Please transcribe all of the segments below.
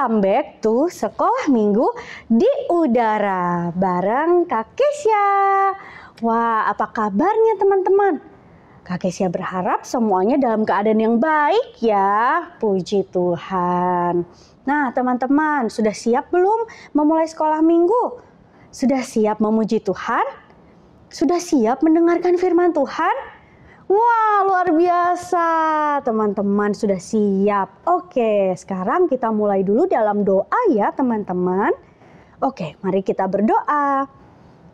Welcome back to Sekolah Minggu di Udara bareng Kak Kesya. Wah, apa kabarnya teman-teman? Kak Kesya berharap semuanya dalam keadaan yang baik ya. Puji Tuhan. Nah teman-teman, sudah siap belum memulai sekolah minggu? Sudah siap memuji Tuhan? Sudah siap mendengarkan firman Tuhan? Wah, luar biasa. Teman-teman sudah siap. Oke, sekarang kita mulai dulu dalam doa ya teman-teman. Oke, mari kita berdoa.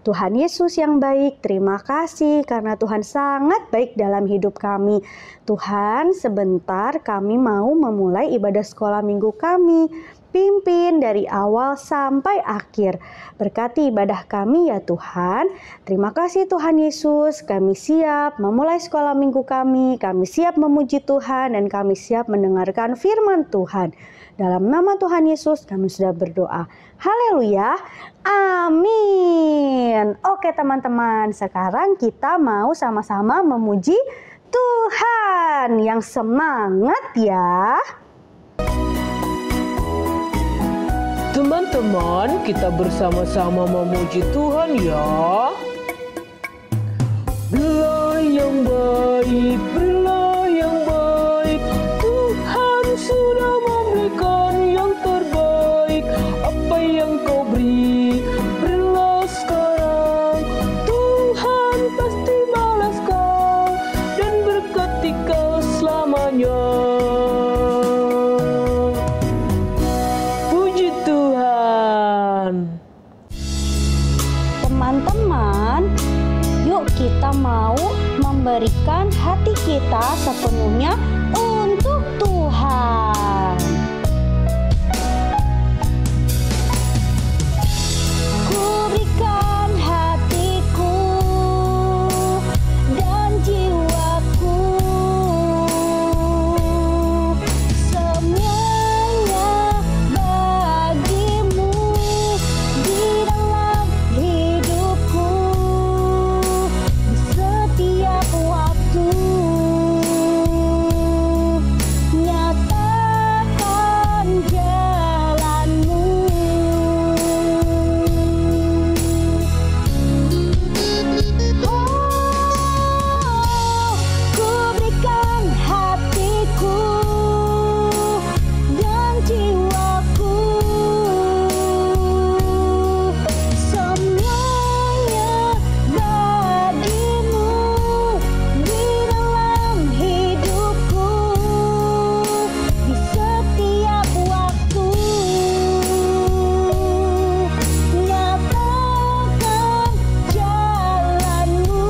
Tuhan Yesus yang baik, terima kasih karena Tuhan sangat baik dalam hidup kami. Tuhan, sebentar kami mau memulai ibadah sekolah minggu kami. Pimpin dari awal sampai akhir. Berkati ibadah kami ya Tuhan. Terima kasih Tuhan Yesus. Kami siap memulai sekolah minggu kami. Kami siap memuji Tuhan dan kami siap mendengarkan firman Tuhan. Dalam nama Tuhan Yesus kami sudah berdoa. Haleluya. Amin. Oke teman-teman, sekarang kita mau sama-sama memuji Tuhan. Yang semangat ya. Teman-teman, kita bersama-sama memuji Tuhan ya. Berilah yang baik, berilah yang baik. Tuhan sudah memberikan yang terbaik. Apa yang kau beri, berilah sekarang. Tuhan pasti balas kau dan berkati kau selamanya. Teman-teman, yuk kita mau memberikan hati kita sepenuhnya untuk Tuhan. Ku berikan hatiku dan jiwaku, semuanya bagimu di dalam hidupku di setiap waktu. Nyatakan jalanmu. Oh, ku berikan hatiku dan jiwaku, semuanya bagimu di dalam hidupku di setiap waktu. Nyatakan jalanmu.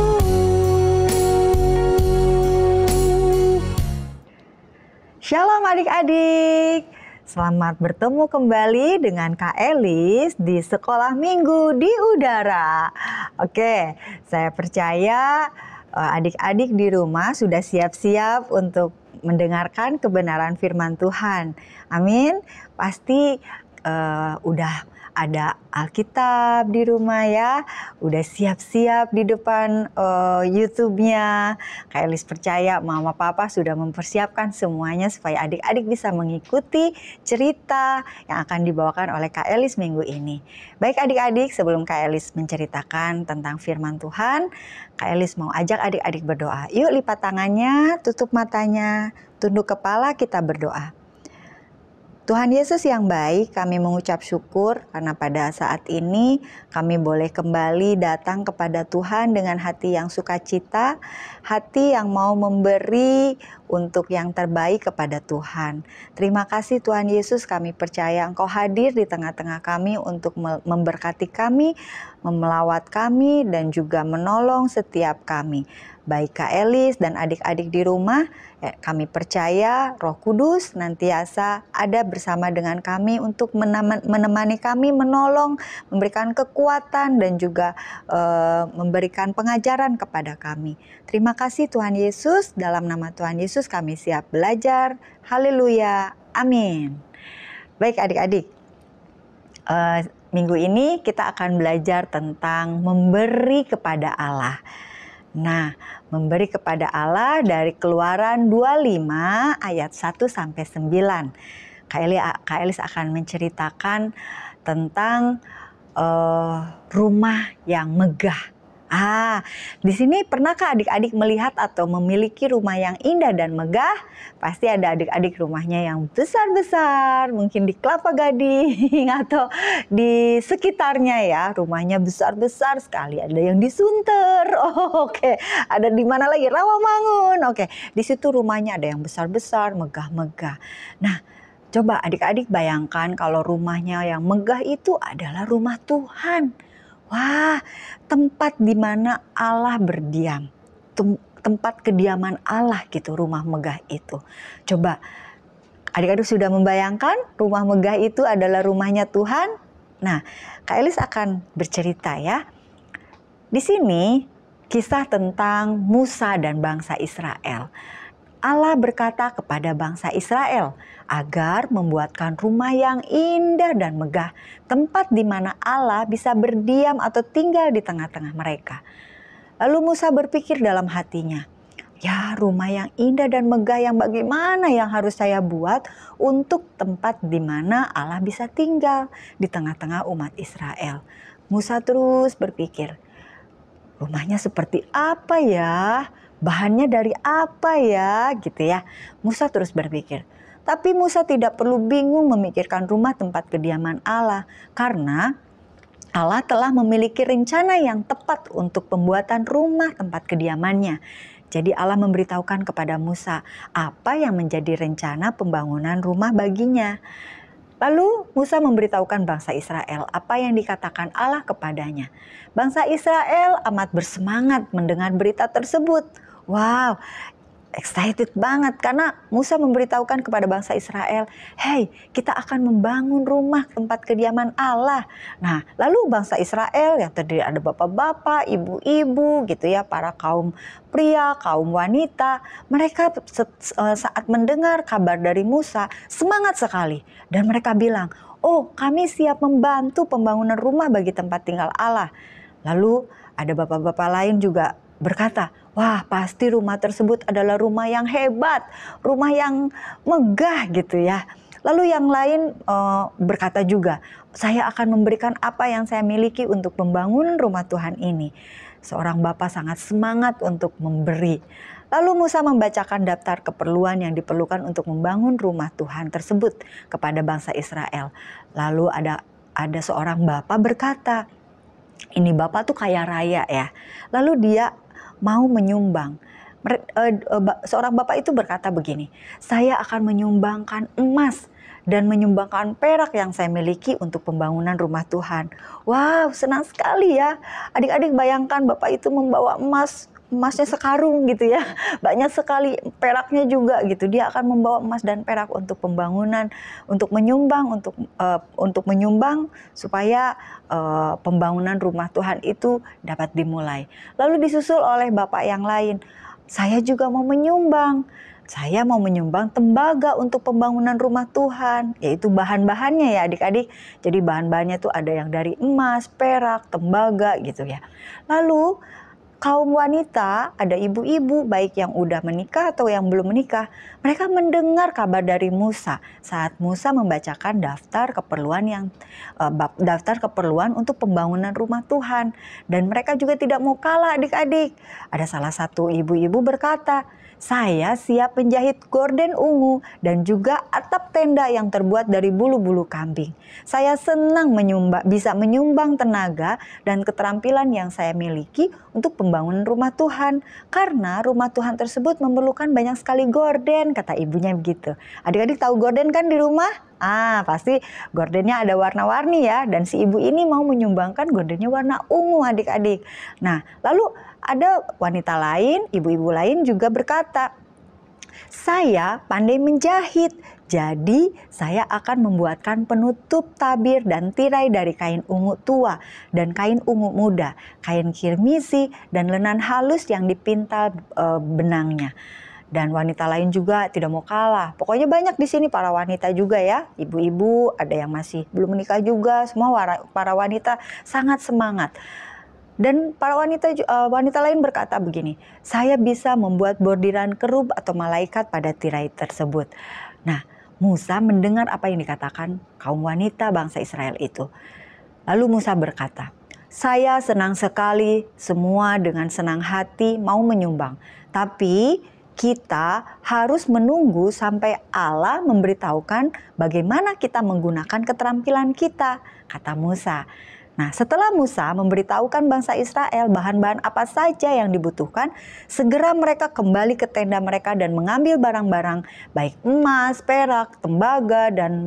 Shalom adik-adik, selamat bertemu kembali dengan Kak Elis di Sekolah Minggu di Udara. Oke, saya percaya adik-adik di rumah sudah siap-siap untuk mendengarkan kebenaran firman Tuhan. Amin. Pasti udah ada Alkitab di rumah ya, udah siap-siap di depan YouTube-nya. Kak Elis percaya Mama Papa sudah mempersiapkan semuanya supaya adik-adik bisa mengikuti cerita yang akan dibawakan oleh Kak Elis minggu ini. Baik adik-adik, sebelum Kak Elis menceritakan tentang firman Tuhan, Kak Elis mau ajak adik-adik berdoa. Yuk lipat tangannya, tutup matanya, tunduk kepala, kita berdoa. Tuhan Yesus yang baik, kami mengucap syukur karena pada saat ini kami boleh kembali datang kepada Tuhan dengan hati yang sukacita, hati yang mau memberi untuk yang terbaik kepada Tuhan. Terima kasih Tuhan Yesus, kami percaya Engkau hadir di tengah-tengah kami untuk memberkati kami, memelawat kami, dan juga menolong setiap kami. Baik Kak Elis dan adik-adik di rumah, kami percaya Roh Kudus nantiasa ada bersama dengan kami untuk menemani kami, menolong, memberikan kekuatan dan juga memberikan pengajaran kepada kami. Terima kasih Tuhan Yesus, dalam nama Tuhan Yesus kami siap belajar. Haleluya, amin. Baik adik-adik, minggu ini kita akan belajar tentang memberi kepada Allah. Nah, memberi kepada Allah dari Keluaran 25 ayat 1 sampai 9. Kak Elis akan menceritakan tentang rumah yang megah. Di sini pernahkah adik-adik melihat atau memiliki rumah yang indah dan megah? Pasti ada adik-adik rumahnya yang besar-besar, mungkin di Kelapa Gading atau di sekitarnya ya, rumahnya besar-besar sekali. Ada yang di Sunter, oke. Ada di mana lagi? Rawamangun, oke. Di situ rumahnya ada yang besar-besar, megah-megah. Nah, coba adik-adik bayangkan kalau rumahnya yang megah itu adalah rumah Tuhan. Wah, tempat di mana Allah berdiam. Tempat kediaman Allah gitu, rumah megah itu. Coba adik-adik sudah membayangkan rumah megah itu adalah rumahnya Tuhan? Nah, Kak Elis akan bercerita ya. Di sini kisah tentang Musa dan bangsa Israel. Allah berkata kepada bangsa Israel agar membuatkan rumah yang indah dan megah, tempat di mana Allah bisa berdiam atau tinggal di tengah-tengah mereka. Lalu Musa berpikir dalam hatinya, ya rumah yang indah dan megah yang bagaimana yang harus saya buat untuk tempat di mana Allah bisa tinggal di tengah-tengah umat Israel. Musa terus berpikir, rumahnya seperti apa ya? Bahannya dari apa ya? Gitu ya. Musa terus berpikir. Tapi Musa tidak perlu bingung memikirkan rumah tempat kediaman Allah. Karena Allah telah memiliki rencana yang tepat untuk pembuatan rumah tempat kediamannya. Jadi Allah memberitahukan kepada Musa apa yang menjadi rencana pembangunan rumah baginya. Lalu Musa memberitahukan bangsa Israel apa yang dikatakan Allah kepadanya. Bangsa Israel amat bersemangat mendengar berita tersebut. Wow, excited banget karena Musa memberitahukan kepada bangsa Israel, hey, kita akan membangun rumah tempat kediaman Allah. Nah, lalu bangsa Israel yang terdiri ada bapak-bapak, ibu-ibu gitu ya, para kaum pria, kaum wanita, mereka saat mendengar kabar dari Musa semangat sekali dan mereka bilang, oh, kami siap membantu pembangunan rumah bagi tempat tinggal Allah. Lalu ada bapak-bapak lain juga berkata, wah pasti rumah tersebut adalah rumah yang hebat, rumah yang megah gitu ya. Lalu yang lain berkata juga, saya akan memberikan apa yang saya miliki untuk pembangunan rumah Tuhan ini. Seorang bapak sangat semangat untuk memberi. Lalu Musa membacakan daftar keperluan yang diperlukan untuk membangun rumah Tuhan tersebut kepada bangsa Israel. Lalu ada seorang bapak berkata, ini bapak tuh kaya raya ya. Lalu dia mau menyumbang. Seorang bapak itu berkata begini, saya akan menyumbangkan emas dan menyumbangkan perak yang saya miliki untuk pembangunan rumah Tuhan. Wow, senang sekali ya. Adik-adik bayangkan bapak itu membawa emasnya sekarung gitu ya. Banyak sekali peraknya juga gitu. Dia akan membawa emas dan perak untuk pembangunan, untuk menyumbang supaya pembangunan rumah Tuhan itu dapat dimulai. Lalu disusul oleh bapak yang lain. Saya juga mau menyumbang. Saya mau menyumbang tembaga untuk pembangunan rumah Tuhan, yaitu bahan-bahannya ya adik-adik. Jadi bahan-bahannya itu ada yang dari emas, perak, tembaga gitu ya. Lalu kaum wanita, ada ibu-ibu baik yang udah menikah atau yang belum menikah, mereka mendengar kabar dari Musa saat Musa membacakan daftar keperluan untuk pembangunan rumah Tuhan. Dan mereka juga tidak mau kalah adik-adik. Ada salah satu ibu-ibu berkata, saya siap menjahit gorden ungu dan juga atap tenda yang terbuat dari bulu-bulu kambing. Saya senang bisa menyumbang tenaga dan keterampilan yang saya miliki untuk pembangunan rumah Tuhan. Karena rumah Tuhan tersebut memerlukan banyak sekali gorden, kata ibunya begitu. Adik-adik tahu gorden kan di rumah? Pasti gordennya ada warna-warni ya. Dan si ibu ini mau menyumbangkan gordennya warna ungu adik-adik. Nah, lalu ada wanita lain, ibu-ibu lain juga berkata, saya pandai menjahit, jadi saya akan membuatkan penutup tabir dan tirai dari kain ungu tua dan kain ungu muda, kain kirmisi dan lenan halus yang dipintal benangnya. Dan wanita lain juga tidak mau kalah. Pokoknya banyak di sini para wanita juga ya, ibu-ibu, ada yang masih belum menikah juga, semua para wanita sangat semangat. Dan para wanita lain berkata begini, saya bisa membuat bordiran kerub atau malaikat pada tirai tersebut. Nah, Musa mendengar apa yang dikatakan kaum wanita bangsa Israel itu. Lalu Musa berkata, "Saya senang sekali, semua dengan senang hati mau menyumbang. Tapi kita harus menunggu sampai Allah memberitahukan bagaimana kita menggunakan keterampilan kita," kata Musa. Nah, setelah Musa memberitahukan bangsa Israel bahan-bahan apa saja yang dibutuhkan, segera mereka kembali ke tenda mereka dan mengambil barang-barang baik emas, perak, tembaga dan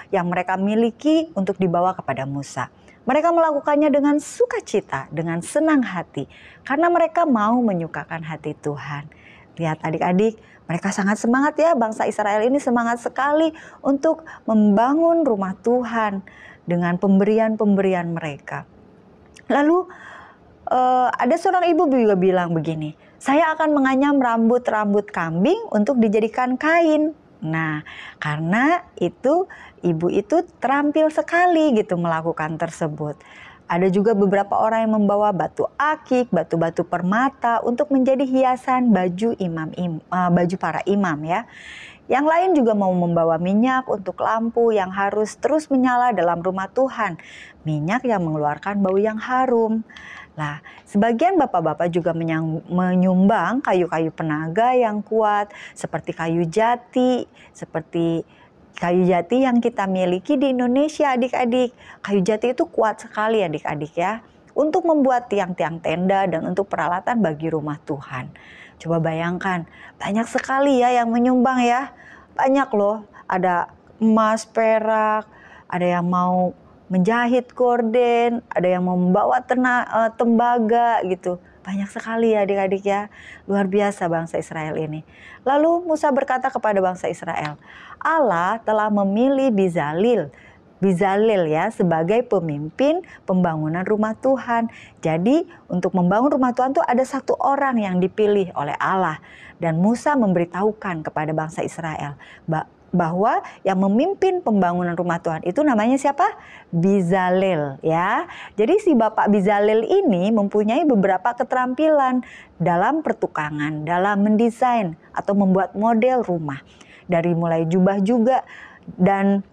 yang mereka miliki untuk dibawa kepada Musa. Mereka melakukannya dengan sukacita, dengan senang hati, karena mereka mau menyukakan hati Tuhan. Lihat adik-adik, mereka sangat semangat ya, bangsa Israel ini semangat sekali untuk membangun rumah Tuhan dengan pemberian-pemberian mereka. Lalu ada seorang ibu juga bilang begini, "Saya akan menganyam rambut-rambut kambing untuk dijadikan kain." Nah, karena itu ibu itu terampil sekali gitu melakukan tersebut. Ada juga beberapa orang yang membawa batu akik, batu-batu permata untuk menjadi hiasan baju baju para imam ya. Yang lain juga mau membawa minyak untuk lampu yang harus terus menyala dalam rumah Tuhan. Minyak yang mengeluarkan bau yang harum. Nah, sebagian bapak-bapak juga menyumbang kayu-kayu penaga yang kuat seperti kayu jati yang kita miliki di Indonesia adik-adik. Kayu jati itu kuat sekali adik-adik ya, untuk membuat tiang-tiang tenda dan untuk peralatan bagi rumah Tuhan. Coba bayangkan, banyak sekali ya yang menyumbang ya. Banyak loh, ada emas, perak, ada yang mau menjahit gorden, ada yang mau membawa tembaga gitu. Banyak sekali ya adik-adik ya, luar biasa bangsa Israel ini. Lalu Musa berkata kepada bangsa Israel, Allah telah memilih Bezalel ya sebagai pemimpin pembangunan rumah Tuhan. Jadi untuk membangun rumah Tuhan itu ada satu orang yang dipilih oleh Allah. Dan Musa memberitahukan kepada bangsa Israel bahwa yang memimpin pembangunan rumah Tuhan itu namanya siapa? Bezalel ya. Jadi si Bapak Bezalel ini mempunyai beberapa keterampilan dalam pertukangan, dalam mendesain atau membuat model rumah. Dari mulai jubah juga, dan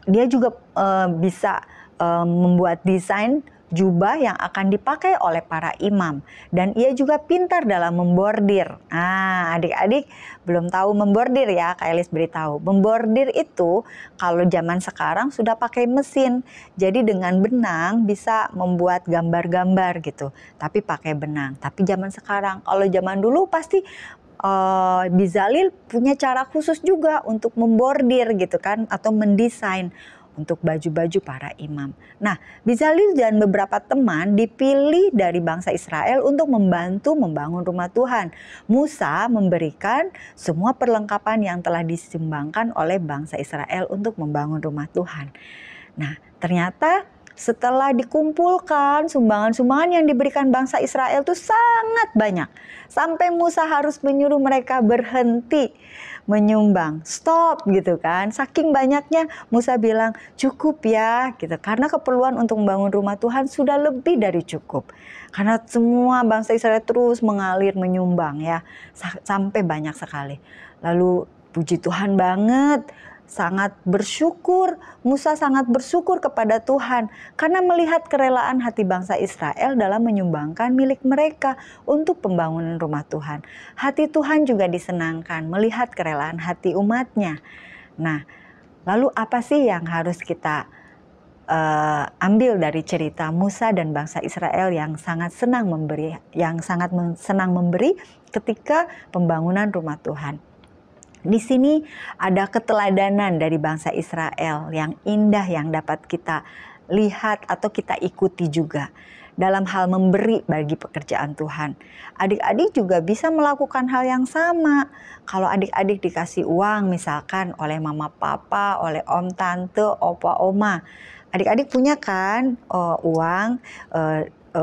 dia juga bisa membuat desain jubah yang akan dipakai oleh para imam. Dan ia juga pintar dalam membordir. Nah, adik-adik belum tahu membordir ya, Kak Elis beritahu. Membordir itu kalau zaman sekarang sudah pakai mesin. Jadi dengan benang bisa membuat gambar-gambar gitu. Tapi pakai benang. Tapi zaman sekarang, kalau zaman dulu pasti Bezalel punya cara khusus juga untuk membordir gitu kan, atau mendesain untuk baju-baju para imam. Nah, Bezalel dan beberapa teman dipilih dari bangsa Israel untuk membantu membangun rumah Tuhan. Musa memberikan semua perlengkapan yang telah disumbangkan oleh bangsa Israel untuk membangun rumah Tuhan. Nah, ternyata setelah dikumpulkan sumbangan-sumbangan yang diberikan bangsa Israel itu sangat banyak. Sampai Musa harus menyuruh mereka berhenti menyumbang. Stop gitu kan. Saking banyaknya Musa bilang cukup ya gitu. Karena keperluan untuk membangun rumah Tuhan sudah lebih dari cukup. Karena semua bangsa Israel terus mengalir menyumbang ya. Sampai banyak sekali. Lalu puji Tuhan banget. Sangat bersyukur, Musa sangat bersyukur kepada Tuhan karena melihat kerelaan hati bangsa Israel dalam menyumbangkan milik mereka untuk pembangunan rumah Tuhan. Hati Tuhan juga disenangkan melihat kerelaan hati umatnya. Nah, lalu apa sih yang harus kita ambil dari cerita Musa dan bangsa Israel yang sangat senang memberi ketika pembangunan rumah Tuhan? Di sini ada keteladanan dari bangsa Israel yang indah yang dapat kita lihat atau kita ikuti juga dalam hal memberi bagi pekerjaan Tuhan. Adik-adik juga bisa melakukan hal yang sama. Kalau adik-adik dikasih uang misalkan oleh mama papa, oleh om tante, opa oma. Adik-adik punya kan uang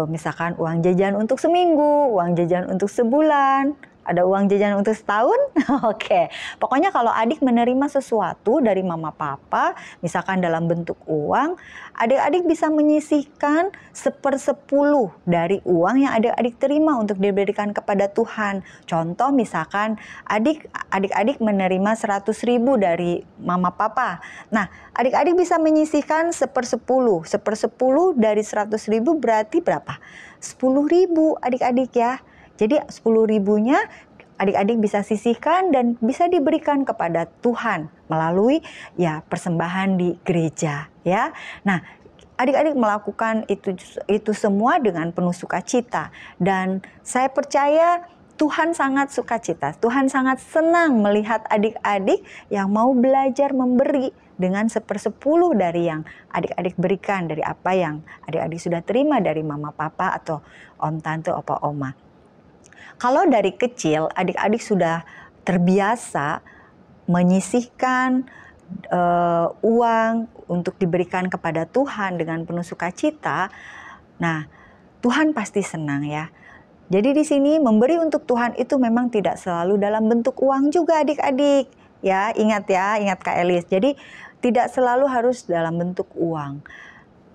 misalkan uang jajan untuk seminggu, uang jajan untuk sebulan. Ada uang jajan untuk setahun? Oke. Pokoknya kalau adik menerima sesuatu dari mama papa, misalkan dalam bentuk uang, adik-adik bisa menyisihkan 1/10 dari uang yang adik-adik terima untuk diberikan kepada Tuhan. Contoh misalkan adik-adik menerima 100.000 dari mama papa. Nah, adik-adik bisa menyisihkan 1/10. 1/10 dari 100.000 berarti berapa? 10.000 adik-adik ya. Jadi 10.000-nya adik-adik bisa sisihkan dan bisa diberikan kepada Tuhan melalui ya persembahan di gereja ya. Nah, adik-adik melakukan itu semua dengan penuh sukacita dan saya percaya Tuhan sangat sukacita. Tuhan sangat senang melihat adik-adik yang mau belajar memberi dengan 1/10 dari yang adik-adik berikan dari apa yang adik-adik sudah terima dari mama papa atau om tante opa oma. Kalau dari kecil adik-adik sudah terbiasa menyisihkan uang untuk diberikan kepada Tuhan dengan penuh sukacita, nah Tuhan pasti senang ya. Jadi di sini memberi untuk Tuhan itu memang tidak selalu dalam bentuk uang juga adik-adik. Ya, ingat Kak Elis. Jadi tidak selalu harus dalam bentuk uang.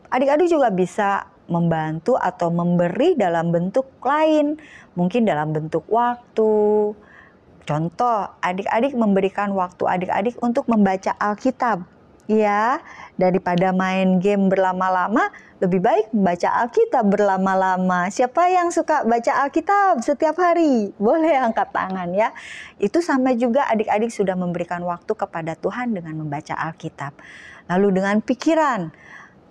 Adik-adik juga bisa membantu atau memberi dalam bentuk lain, mungkin dalam bentuk waktu. Contoh, adik-adik memberikan waktu adik-adik untuk membaca Alkitab. Ya, daripada main game berlama-lama, lebih baik membaca Alkitab berlama-lama. Siapa yang suka baca Alkitab setiap hari? Boleh angkat tangan ya. Itu sama juga adik-adik sudah memberikan waktu kepada Tuhan dengan membaca Alkitab. Lalu dengan pikiran.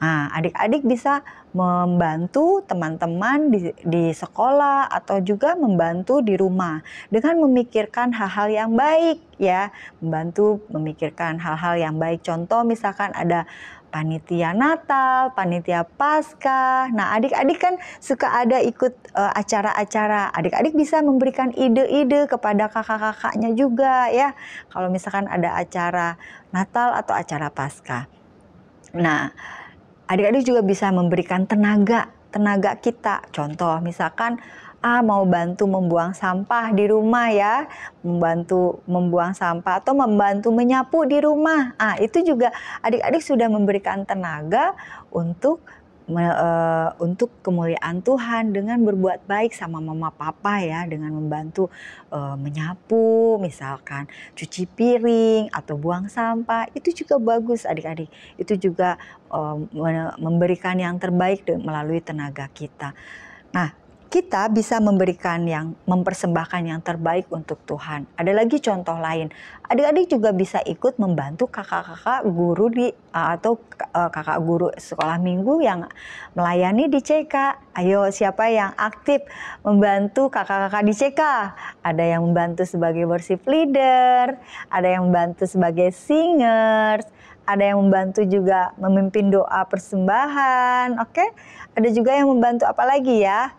Nah, adik-adik bisa membantu teman-teman di sekolah atau juga membantu di rumah dengan memikirkan hal-hal yang baik ya, membantu memikirkan hal-hal yang baik. Contoh misalkan ada panitia Natal, panitia Paskah. Nah, adik-adik kan suka ada ikut acara-acara. Adik-adik bisa memberikan ide-ide kepada kakak-kakaknya juga ya. Kalau misalkan ada acara Natal atau acara Paskah. Nah, adik-adik juga bisa memberikan tenaga kita. Contoh misalkan mau bantu membuang sampah di rumah ya, membantu membuang sampah atau membantu menyapu di rumah. Itu juga adik-adik sudah memberikan tenaga untuk kemuliaan Tuhan dengan berbuat baik sama mama papa ya, dengan membantu menyapu, misalkan cuci piring atau buang sampah. Itu juga bagus adik-adik. Itu juga memberikan yang terbaik melalui tenaga kita. Nah, kita bisa mempersembahkan yang terbaik untuk Tuhan. Ada lagi contoh lain. Adik-adik juga bisa ikut membantu kakak-kakak guru atau kakak guru sekolah minggu yang melayani di CK. Ayo, siapa yang aktif membantu kakak-kakak di CK? Ada yang membantu sebagai worship leader, ada yang membantu sebagai singers, ada yang membantu juga memimpin doa persembahan. Oke? Ada juga yang membantu apa lagi ya?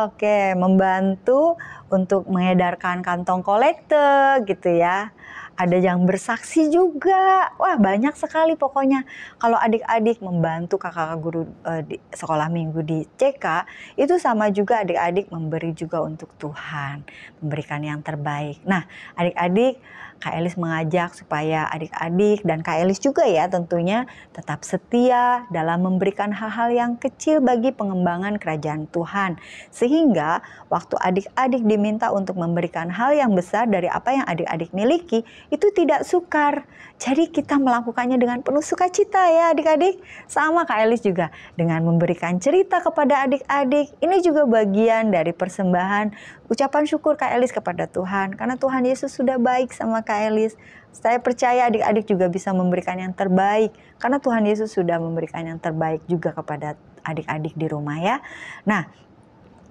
Oke, membantu untuk mengedarkan kantong kolekte gitu ya. Ada yang bersaksi juga. Wah, banyak sekali pokoknya. Kalau adik-adik membantu kakak guru di sekolah minggu di CK, itu sama juga adik-adik memberi juga untuk Tuhan, memberikan yang terbaik. Nah, adik-adik, Kak Elis mengajak supaya adik-adik dan Kak Elis juga ya tentunya tetap setia dalam memberikan hal-hal yang kecil bagi pengembangan kerajaan Tuhan. Sehingga waktu adik-adik diminta untuk memberikan hal yang besar dari apa yang adik-adik miliki, itu tidak sukar. Jadi kita melakukannya dengan penuh sukacita ya adik-adik. Sama Kak Elis juga dengan memberikan cerita kepada adik-adik. Ini juga bagian dari persembahan ucapan syukur Kak Elis kepada Tuhan. Karena Tuhan Yesus sudah baik sama Kak Elis. Saya percaya adik-adik juga bisa memberikan yang terbaik. Karena Tuhan Yesus sudah memberikan yang terbaik juga kepada adik-adik di rumah ya. Nah,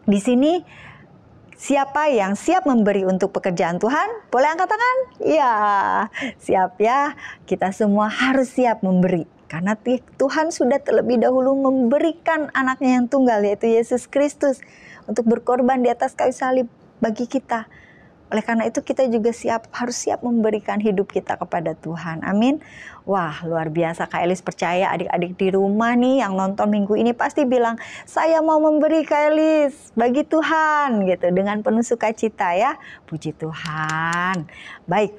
di sini siapa yang siap memberi untuk pekerjaan Tuhan? Boleh angkat tangan? Ya, siap ya. Kita semua harus siap memberi. Karena Tuhan sudah terlebih dahulu memberikan anaknya yang tunggal, yaitu Yesus Kristus, untuk berkorban di atas kayu salib bagi kita. Oleh karena itu kita juga harus siap memberikan hidup kita kepada Tuhan. Amin. Wah, luar biasa. Kak Elis percaya adik-adik di rumah nih yang nonton minggu ini pasti bilang, saya mau memberi Kak Elis bagi Tuhan gitu, dengan penuh sukacita ya. Puji Tuhan. Baik.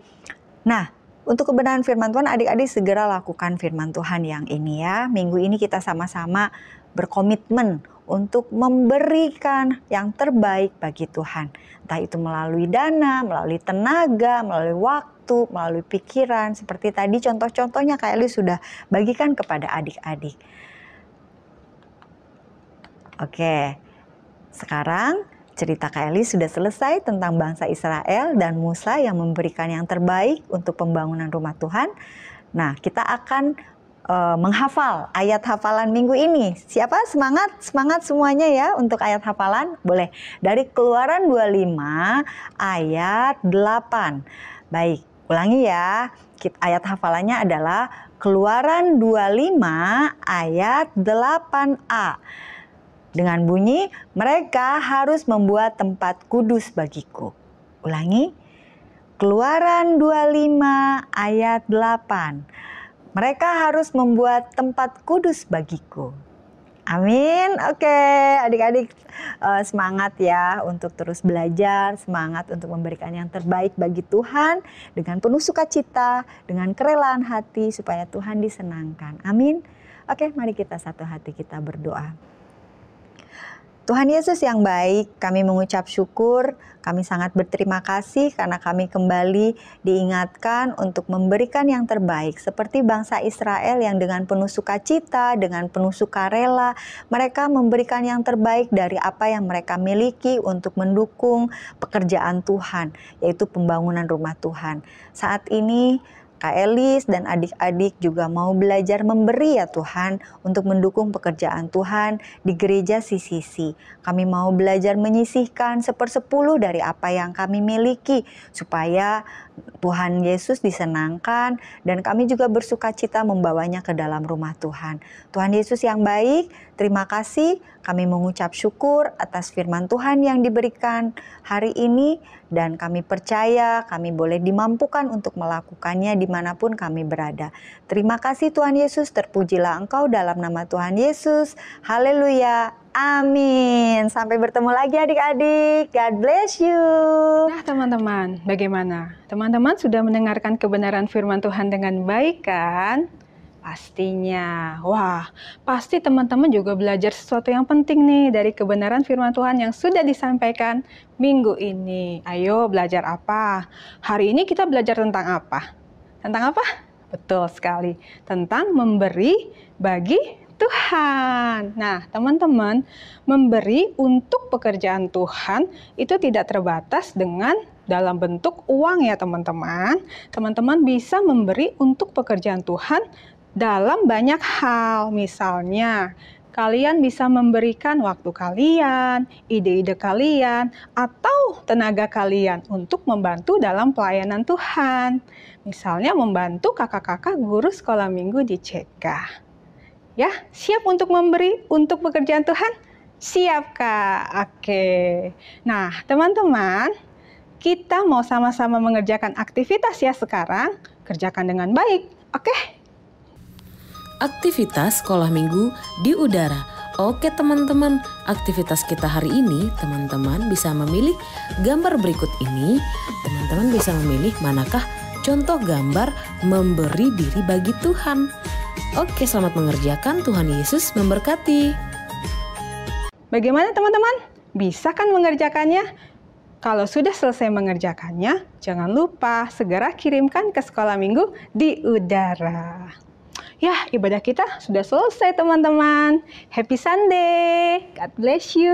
Nah, untuk kebenaran firman Tuhan, adik-adik segera lakukan firman Tuhan yang ini ya. Minggu ini kita sama-sama berkomitmen untuk memberikan yang terbaik bagi Tuhan. Entah itu melalui dana, melalui tenaga, melalui waktu, melalui pikiran. Seperti tadi contoh-contohnya Kak Elis sudah bagikan kepada adik-adik. Oke, sekarang cerita Kak Elis sudah selesai tentang bangsa Israel dan Musa yang memberikan yang terbaik untuk pembangunan rumah Tuhan. Nah, kita akan menghafal ayat hafalan minggu ini. Siapa semangat semuanya ya untuk ayat hafalan? Boleh. Dari Keluaran 25 ayat 8. Baik, ulangi ya. Ayat hafalannya adalah Keluaran 25 ayat 8a. Dengan bunyi, mereka harus membuat tempat kudus bagiku. Ulangi. Keluaran 25 ayat 8. Mereka harus membuat tempat kudus bagiku. Amin. Oke, adik-adik semangat ya untuk terus belajar, semangat untuk memberikan yang terbaik bagi Tuhan dengan penuh sukacita, dengan kerelaan hati supaya Tuhan disenangkan. Amin. Oke, mari kita satu hati kita berdoa. Tuhan Yesus yang baik, kami mengucap syukur, kami sangat berterima kasih karena kami kembali diingatkan untuk memberikan yang terbaik. Seperti bangsa Israel yang dengan penuh sukacita, dengan penuh sukarela, mereka memberikan yang terbaik dari apa yang mereka miliki untuk mendukung pekerjaan Tuhan, yaitu pembangunan rumah Tuhan. Saat ini, Kak Elis dan adik-adik juga mau belajar memberi ya Tuhan untuk mendukung pekerjaan Tuhan di gereja CCC. Kami mau belajar menyisihkan 1/10 dari apa yang kami miliki supaya Tuhan Yesus disenangkan dan kami juga bersukacita membawanya ke dalam rumah Tuhan. Tuhan Yesus yang baik, terima kasih. Kami mengucap syukur atas firman Tuhan yang diberikan hari ini dan kami percaya kami boleh dimampukan untuk melakukannya dimanapun kami berada. Terima kasih Tuhan Yesus, terpujilah Engkau dalam nama Tuhan Yesus. Haleluya. Amin. Sampai bertemu lagi adik-adik. God bless you. Nah teman-teman, bagaimana? Teman-teman sudah mendengarkan kebenaran firman Tuhan dengan baik kan? Pastinya. Wah, pasti teman-teman juga belajar sesuatu yang penting nih dari kebenaran firman Tuhan yang sudah disampaikan minggu ini. Ayo belajar apa? Hari ini kita belajar tentang apa? Tentang apa? Betul sekali. Tentang memberi bagi Tuhan. Nah, teman-teman, memberi untuk pekerjaan Tuhan itu tidak terbatas dengan dalam bentuk uang ya teman-teman. Teman-teman bisa memberi untuk pekerjaan Tuhan dalam banyak hal. Misalnya, kalian bisa memberikan waktu kalian, ide-ide kalian, atau tenaga kalian untuk membantu dalam pelayanan Tuhan. Misalnya membantu kakak-kakak guru sekolah minggu di CK. Ya, siap untuk memberi untuk pekerjaan Tuhan? Siap, Kak. Oke. Nah, teman-teman, kita mau sama-sama mengerjakan aktivitas ya sekarang. Kerjakan dengan baik. Oke? Aktivitas sekolah minggu di udara. Oke teman-teman, aktivitas kita hari ini, teman-teman bisa memilih gambar berikut ini. Teman-teman bisa memilih manakah contoh gambar memberi diri bagi Tuhan. Oke, selamat mengerjakan. Tuhan Yesus memberkati. Bagaimana teman-teman? Bisa kan mengerjakannya? Kalau sudah selesai mengerjakannya, jangan lupa segera kirimkan ke sekolah minggu di udara. Ya, ibadah kita sudah selesai teman-teman. Happy Sunday. God bless you.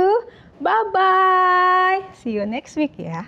Bye-bye. See you next week ya.